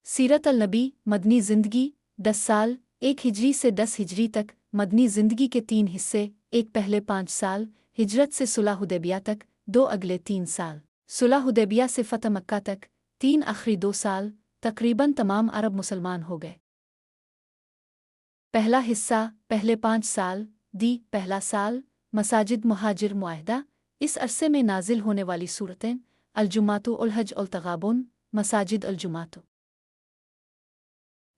सीरत अल-नबी मदनी ज़िंदगी 10 साल 1 हिजरी से 10 हिजरी तक। मदनी ज़िंदगी के 3 हिस्से, एक पहले 5 साल हिजरत से सुलह हुदैबिया तक, 2 अगले 3 साल सुलह हुदैबिया से फ़तह मक्का तक, 3 आखिरी 2 साल तकरीबन तमाम अरब मुसलमान हो गए। पहला हिस्सा पहले 5 साल पहला साल मसाजिद मुहाजिर मुआहदा, इस अरसे में नाजिल होने वाली सूरतें अल-जुमातु उल-हज उल-तगाबुन मसाजिद अल-जुमातु।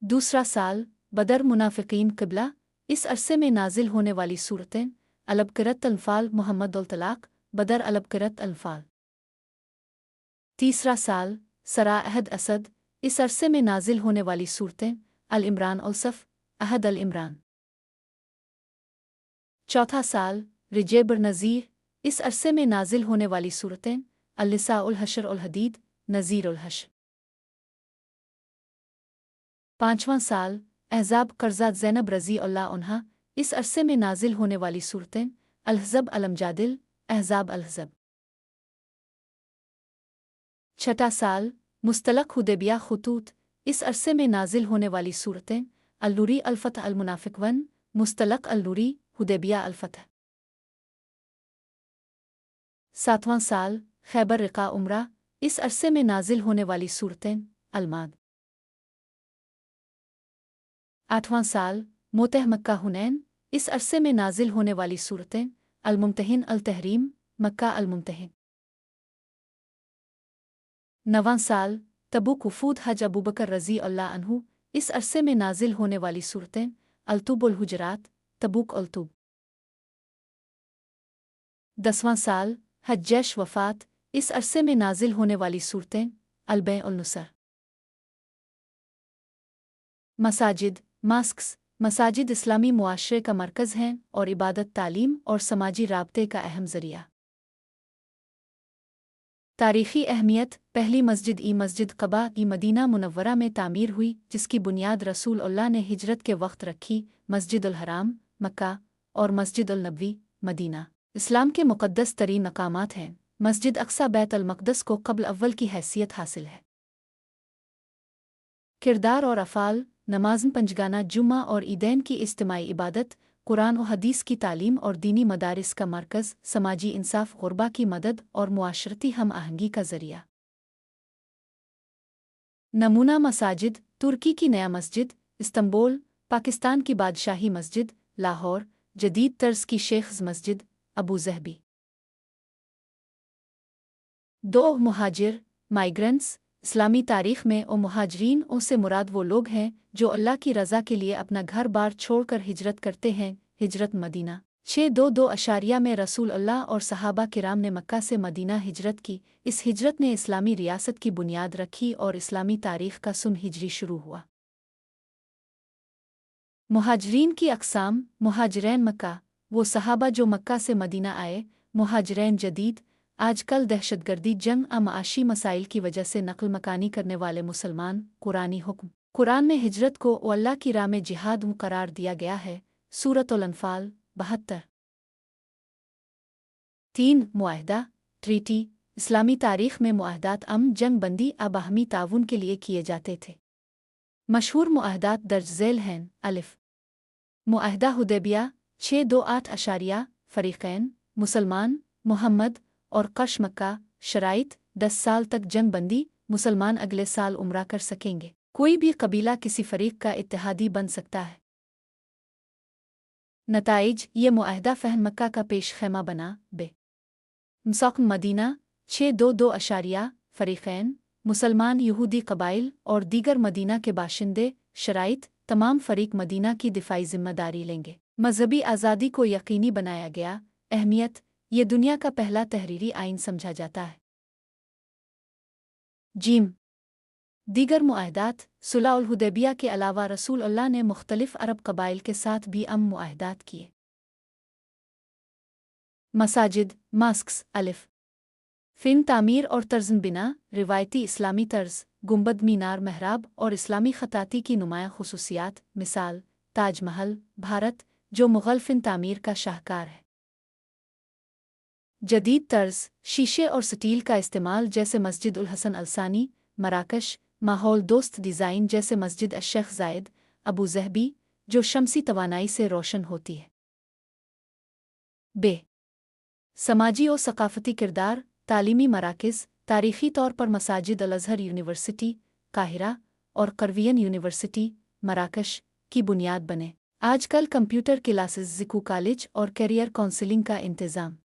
दूसरा साल बदर मुनाफिकीन क़िबला, इस अरसे में नाजिल होने वाली सूरतें अलबकरत अनफाल मुहम्मद उल तलाक बदर अलबकरत अनफाल। तीसरा साल सरा अहद असद, इस अरसे में नाजिल होने वाली सूरतें अल-इमरान उल-सफ़ अहद अल-इमरान। चौथा साल रिजेबर नज़ीर, इस अरसे में नाजिल होने वाली सूरतें अल-निसा उल-हशर उल-हदीद नज़ीर उल-हशर। पाँचवां साल अहज़ाब कर्ज़ा ज़ैनब रज़ी अल्लाह अन्हा, इस अरसे में नाजिल होने वाली सूरतें अल-हज़ब अल-मुजादिल अहज़ाब अल-हज़ब। छठा साल मुस्तलक़ हुदैबिया ख़ुतूत, इस अरसे में नाजिल होने वाली सूरतें अल-नूरी अल-फ़तह अल-मुनाफ़िक़ वन मुस्तलक़ अल-नूरी हुदैबिया अल-फ़तह। सातवां साल खैबर रिक़ा उम्रा, इस अरसे में नाजिल होने वाली सूरतें अल-माद। आठवां साल मोतह मक्का हुनैन, इस अरसे में नाजिल होने वाली सूरतें अल-मुम्तहिन अल-तहरीम मक्का अल-मुम्तहिन। नवां साल तबूक वफ़ूद हज अबूबकर रज़ी अल्लाह अन्हु, इस अरसे में नाजिल होने वाली सूरतें अल-तुब उल-हुजरात तबूक अल-तुब। 10वां साल हज-जैश वफ़ात, इस अरसे में नाजिल होने वाली सूरतें अल-बै उल-नुसर। मसाजिद मास्क्स, मसाजिद इस्लामी मुआशरे का मरकज़ हैं और इबादत तालीम और समाजी राब्ते का अहम ज़रिया। तारीख़ी अहमियत पहली मस्जिद मस्जिद क़बा मदीना मुनव्वरा में तामीर हुई, जिसकी बुनियाद रसूल अल्लाह ने हिजरत के वक्त रखी। मस्जिद उल हराम मक्का और मस्जिद उल नबवी मदीना इस्लाम के मुक़द्दस तरीन मकामात हैं। मस्जिद अक्सा बैत अल मक़दस को क़ब्ल अव्वल की हैसियत हासिल है। किरदार और अफ़ाल नमाज़ पंजगाना जुम्मा और ईदैन की इज्तिमाई इबादत, कुरान और हदीस की तालीम और दीनी मदारिस का मरकज़, समाजी इंसाफ ग़ुरबा की मदद और मुआशरती हम आहंगी का ज़रिया। नमूना मसाजिद तुर्की की नया मस्जिद, इस्तंबुल पाकिस्तान की बादशाही मस्जिद, लाहौर जदीद तर्ज की शेख्स मस्जिद, अबू ज़हबी। 2 मुहाजिर माइग्रेंट्स, इस्लामी तारीख़ में मुहाजिरीन से मुराद वो लोग हैं जो अल्लाह की रज़ा के लिए अपना घर बार छोड़कर हिजरत करते हैं। हिजरत मदीना 622 में रसूल अल्लाह और सहाबा किराम ने मक्का से मदीना हिजरत की। इस हिजरत ने इस्लामी रियासत की बुनियाद रखी और इस्लामी तारीख़ का सुन हिजरी शुरू हुआ। मुहाजिरीन की अक़साम मुहाजिरैन मक्का, वो सहाबा जो मक्का से मदीना आए। मुहाजिरैन जदीद, आजकल दहशतगर्दी जंग माशी मसाइल की वजह से नक़ल मकानी करने वाले मुसलमान। कुरानी हुक्म, कुरान में हिजरत को अल्लाह की राह में जिहाद करार दिया गया है। सूरतुल अनफ़ाल 72। 3 मुआहदा ट्रीटी, इस्लामी तारीख़ में मुआहदात जंग बंदी बाहमी ताउन के लिए किए जाते थे। मशहूर मुआहदात दर्ज झैल हैं। अलिफ मुआहदा हुदैबिया 628 फ़रीक़ैन मुसलमान मुहम्मद और क़श मक्का। शराइत 10 साल तक जंग बंदी, मुसलमान अगले साल उम्रा कर सकेंगे। कोई भी कबीला किसी फ़रीक़ का इत्तेहादी बन सकता है। नताइज ये मुआहदा फ़हम मक्का का पेश ख़ैमा बना। बे मसौक़ मदीना 622 फ़रीक़ैन मुसलमान यहूदी कबाइल और दीगर मदीना के बाशिंदे। शराइत तमाम फ़रीक़ मदीना की दिफ़ाई ज़िम्मेदारी लेंगे। मज़हबी आज़ादी को यकीनी बनाया गया। अहमियत ये दुनिया का पहला तहरीरी आइन समझा जाता है। जीम दीगर मुआहदात सुलह उल हुदैबिया के अलावा रसूल अल्लाह ने मुख्तलिफ अरब कबाइल के साथ भी मुआहदात किए। मसाजिद मास्क्स अलिफ फ़िन तामीर और तर्ज़न बिना, रिवायती इस्लामी तर्ज गुंबद मीनार महराब और इस्लामी ख़ताती की नुमायाँ ख़ुसूसियात। मिसाल ताजमहल भारत जो मुग़ल फ़िन तामीर का शाहकार है। जदीद तर्ज शीशे और स्टील का इस्तेमाल जैसे मस्जिद उल हसन अलसानी मराकश माहौल दोस्त डिज़ाइन जैसे मस्जिद अश-शेख ज़ायद अबू ज़हबी जो शमसी तवानाई से रोशन होती है। बे समाजी और सकाफ़ती किरदार तालीमी मराकज़ तारीख़ी तौर पर मसाजिद अल-अज़हर यूनिवर्सिटी काहिरा और करवियन यूनिवर्सिटी मराकश की बुनियाद बने। आजकल कंप्यूटर क्लासेस ज़िकू कॉलेज और करियर काउंसलिंग का इंतज़ाम।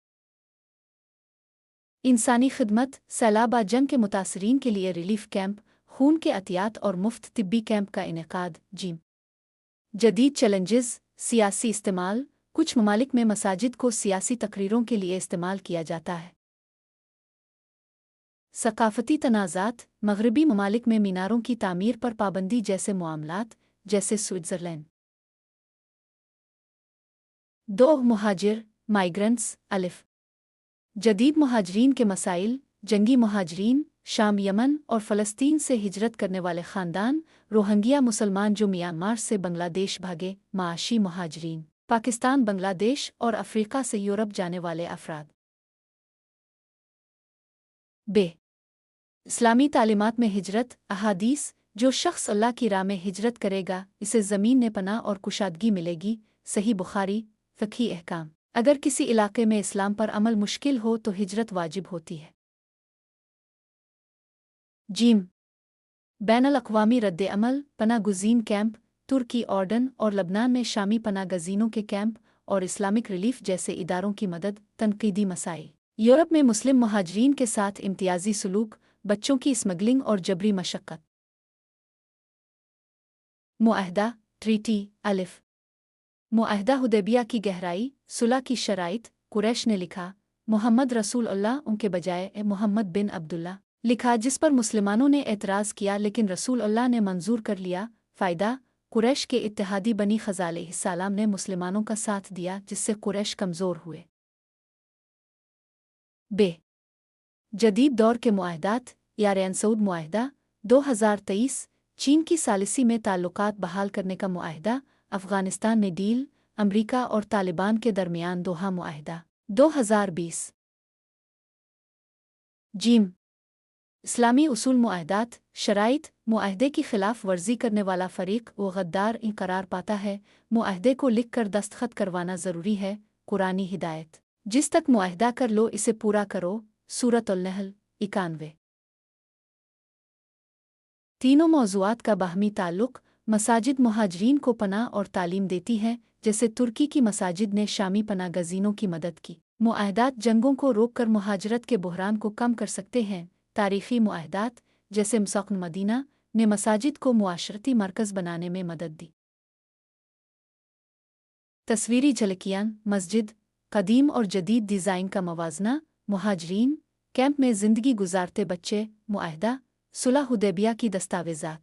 इंसानी खिदमत सैलाब जंग के मुतासरीन के लिए रिलीफ कैंप खून के अतियात और मुफ्त तिब्बी कैंप का इनेकाद। जिम जदीद चैलेंजेस सियासी इस्तेमाल कुछ ममालिक में मसाजिद को सियासी तकरीरों के लिए इस्तेमाल किया जाता है। सकाफ़ती तनाज़ात मगरबी ममालिक में मीनारों की तामीर पर पाबंदी जैसे मामलात जैसे स्विट्ज़रलैंड। दो मुहाजिर माइग्रेंट्स अलिफ जदीद मुहाजिरीन के मसाइल जंगी मुहाजिरीन शाम यमन और फ़लस्तीन से हिजरत करने वाले ख़ानदान रोहिंग्या मुसलमान जो म्यांमार से बांग्लादेश भागे माशी मुहाजिरीन पाकिस्तान बांग्लादेश और अफ्रीका से यूरोप जाने वाले अफराद। बे इस्लामी तालीमात में हिजरत अहादीस जो शख्स अल्लाह की राह में हिजरत करेगा इसे ज़मीन ने पनाह और कुशादगी मिलेगी। सही बुखारी फ़िक़ही अहकाम अगर किसी इलाके में इस्लाम पर अमल मुश्किल हो तो हिजरत वाजिब होती है। जीम बैनुल अक़वामी रद्द-ए-अमल पनाह गुज़ीन कैंप तुर्की ऑर्डन और लबनान में शामी पनाह गज़ीनों के कैंप और इस्लामिक रिलीफ जैसे इदारों की मदद। तनक़ीदी मसाइल यूरोप में मुस्लिम मुहाजिरीन के साथ इम्तियाज़ी सलूक बच्चों की स्मगलिंग और जबरी मशक्क़त। मुआहदा ट्रीटी अलिफ मुआहदा हुदैबिया की गहराई सुलह की शराइत कुरैश ने लिखा मोहम्मद रसूलुल्लाह उनके बजाय मोहम्मद बिन अब्दुल्ला लिखा जिस पर मुसलमानों ने एतराज़ किया लेकिन रसूलुल्लाह ने मंजूर कर लिया। फ़ायदा कुरैश के इत्तेहादी बनी ख़ज़ाल अलैहिस्सलाम ने मुसलमानों का साथ दिया जिससे कुरैश कमज़ोर हुए। बे जदीद दौर के मुआहदात यारेन सऊद मुआहदा 2023 चीन की सालिसी में ताल्लुकात बहाल करने का मुआहदा अफ़ग़ानिस्तान में डील अमरीका और तालिबान के दरमियान दोहा मुआहदा 2020। जीम इस्लामी उसूल मुआहदात शराइत मुआहदे की खिलाफ वर्जी करने वाला फ़रीक व गद्दार करार पाता है। मुआहदे को लिख कर दस्तखत करवाना ज़रूरी है। कुरानी हिदायत जिस तक मुआहदा कर लो इसे पूरा करो। सूरत अल-नहल 91। तीनों मौज़ूआत का बाहमी ताल्लुक़ मसाजिद मुहाजिरीन को पनाह और तालीम देती है जैसे तुर्की की मसाजिद ने शामी पनाह गज़ीनों की मदद की। मुआहदात जंगों को रोककर मुहाजरत के बहरान को कम कर सकते हैं। तारीख़ी मुआहदात जैसे मसक़न मदीना ने मसाजिद को मुआशरती मरकज़ बनाने में मदद दी। तस्वीरी झलकियाँ मस्जिद कदीम और जदीद डिज़ाइन का मवाजना मुहाजिरीन कैंप में ज़िंदगी गुजारते बच्चे मुआहदा सुलह हुदैबिया की दस्तावेज़ात।